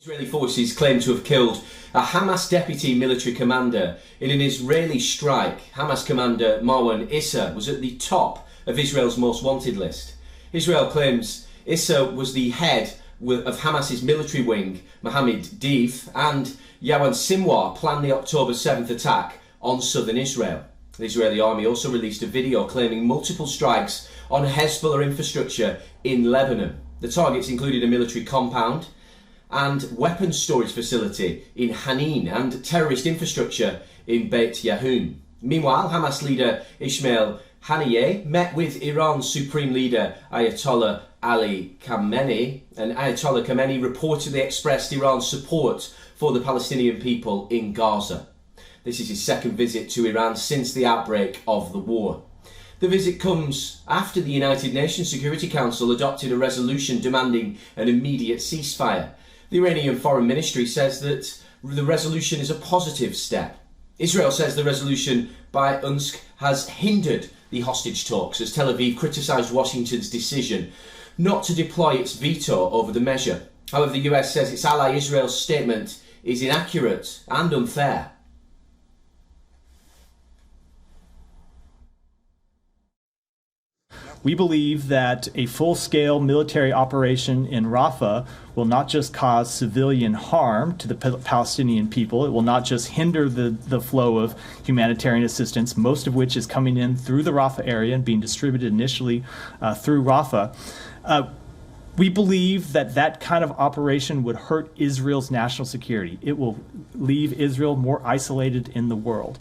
Israeli forces claim to have killed a Hamas deputy military commander in an Israeli strike. Hamas commander Marwan Issa was at the top of Israel's most wanted list. Israel claims Issa was the head of Hamas's military wing. Mohammed Deif and Yawan Sinwar planned the October 7th attack on southern Israel. The Israeli army also released a video claiming multiple strikes on Hezbollah infrastructure in Lebanon. The targets included a military compound and weapons storage facility in Hanin and terrorist infrastructure in Beit Yahun. Meanwhile, Hamas leader Ismail Haniyeh met with Iran's supreme leader Ayatollah Ali Khamenei, and Ayatollah Khamenei reportedly expressed Iran's support for the Palestinian people in Gaza. This is his second visit to Iran since the outbreak of the war. The visit comes after the United Nations Security Council adopted a resolution demanding an immediate ceasefire. The Iranian Foreign Ministry says that the resolution is a positive step. Israel says the resolution by UNSC has hindered the hostage talks as Tel Aviv criticised Washington's decision not to deploy its veto over the measure. However, the US says its ally Israel's statement is inaccurate and unfair. We believe that a full-scale military operation in Rafah will not just cause civilian harm to the Palestinian people, it will not just hinder the flow of humanitarian assistance, most of which is coming in through the Rafah area and being distributed initially through Rafah. We believe that that kind of operation would hurt Israel's national security. It will leave Israel more isolated in the world.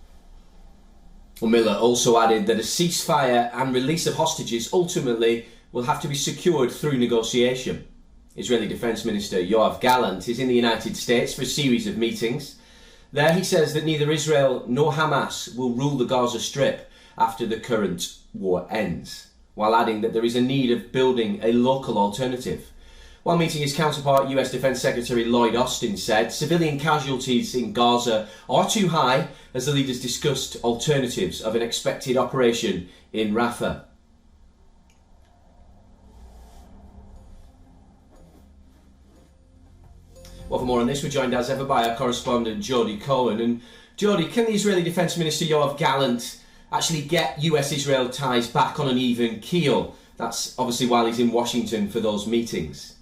Well, Miller also added that a ceasefire and release of hostages ultimately will have to be secured through negotiation. Israeli Defense Minister Yoav Gallant is in the United States for a series of meetings. There he says that neither Israel nor Hamas will rule the Gaza Strip after the current war ends, while adding that there is a need of building a local alternative. While meeting his counterpart, US Defense Secretary Lloyd Austin said civilian casualties in Gaza are too high as the leaders discussed alternatives of an expected operation in Rafah. Well, for more on this, we're joined as ever by our correspondent Jody Cohen. And Jody, can the Israeli Defense Minister Yoav Gallant actually get US-Israel ties back on an even keel? That's obviously while he's in Washington for those meetings.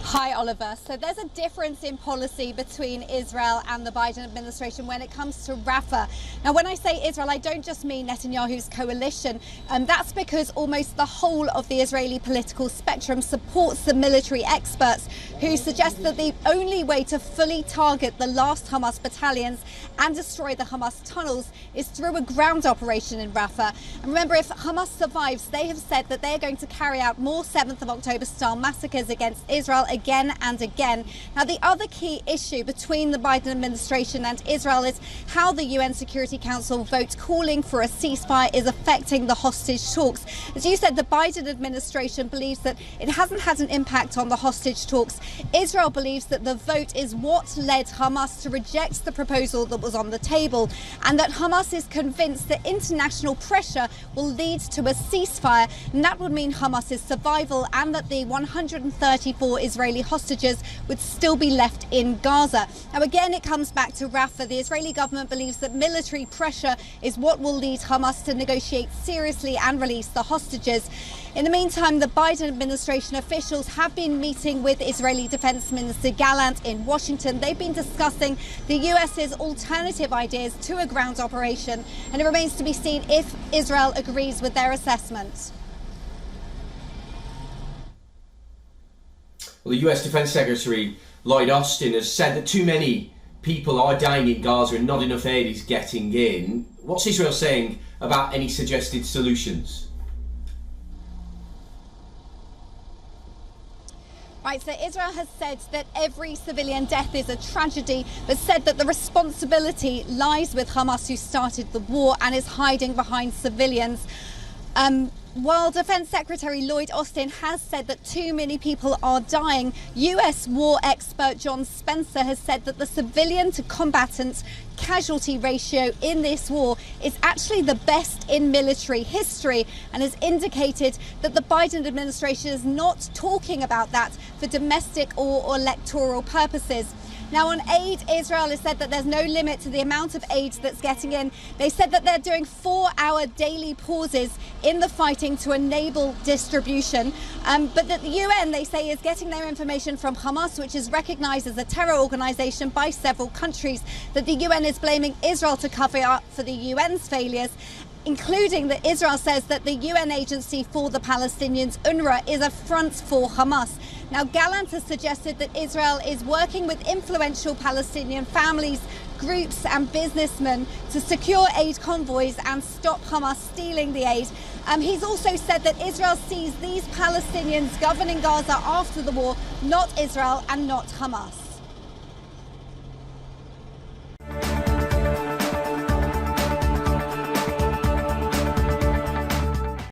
Hi, Oliver. So there's a difference in policy between Israel and the Biden administration when it comes to Rafah. Now, when I say Israel, I don't just mean Netanyahu's coalition. That's because almost the whole of the Israeli political spectrum supports the military experts who suggest that the only way to fully target the last Hamas battalions and destroy the Hamas tunnels is through a ground operation in Rafah. And remember, if Hamas survives, they have said that they are going to carry out more 7th of October style massacres against Israel again and again. Now, the other key issue between the Biden administration and Israel is how the UN Security Council vote calling for a ceasefire is affecting the hostage talks. As you said, the Biden administration believes that it hasn't had an impact on the hostage talks. Israel believes that the vote is what led Hamas to reject the proposal that was on the table, and that Hamas is convinced that international pressure will lead to a ceasefire, and that would mean Hamas's survival and that the 134 Israeli hostages would still be left in Gaza. Now, again, it comes back to Rafah. The Israeli government believes that military pressure is what will lead Hamas to negotiate seriously and release the hostages. In the meantime, the Biden administration officials have been meeting with Israeli Defense Minister Gallant in Washington. They've been discussing the US's alternative ideas to a ground operation, and it remains to be seen if Israel agrees with their assessment. Well, the US Defense Secretary Lloyd Austin has said that too many people are dying in Gaza and not enough aid is getting in. What's Israel saying about any suggested solutions? Right, so Israel has said that every civilian death is a tragedy, but said that the responsibility lies with Hamas, who started the war and is hiding behind civilians. While Defence Secretary Lloyd Austin has said that too many people are dying, US war expert John Spencer has said that the civilian to combatant casualty ratio in this war is actually the best in military history, and has indicated that the Biden administration is not talking about that for domestic or electoral purposes. Now, on aid, Israel has said that there's no limit to the amount of aid that's getting in. They said that they're doing 4-hour daily pauses in the fighting to enable distribution. But that the UN, they say, is getting their information from Hamas, which is recognized as a terror organization by several countries, that the UN is blaming Israel to cover up for the UN's failures, including that Israel says that the UN agency for the Palestinians, UNRWA, is a front for Hamas. Now, Gallant has suggested that Israel is working with influential Palestinian families, groups and businessmen to secure aid convoys and stop Hamas stealing the aid. He's also said that Israel sees these Palestinians governing Gaza after the war, not Israel and not Hamas.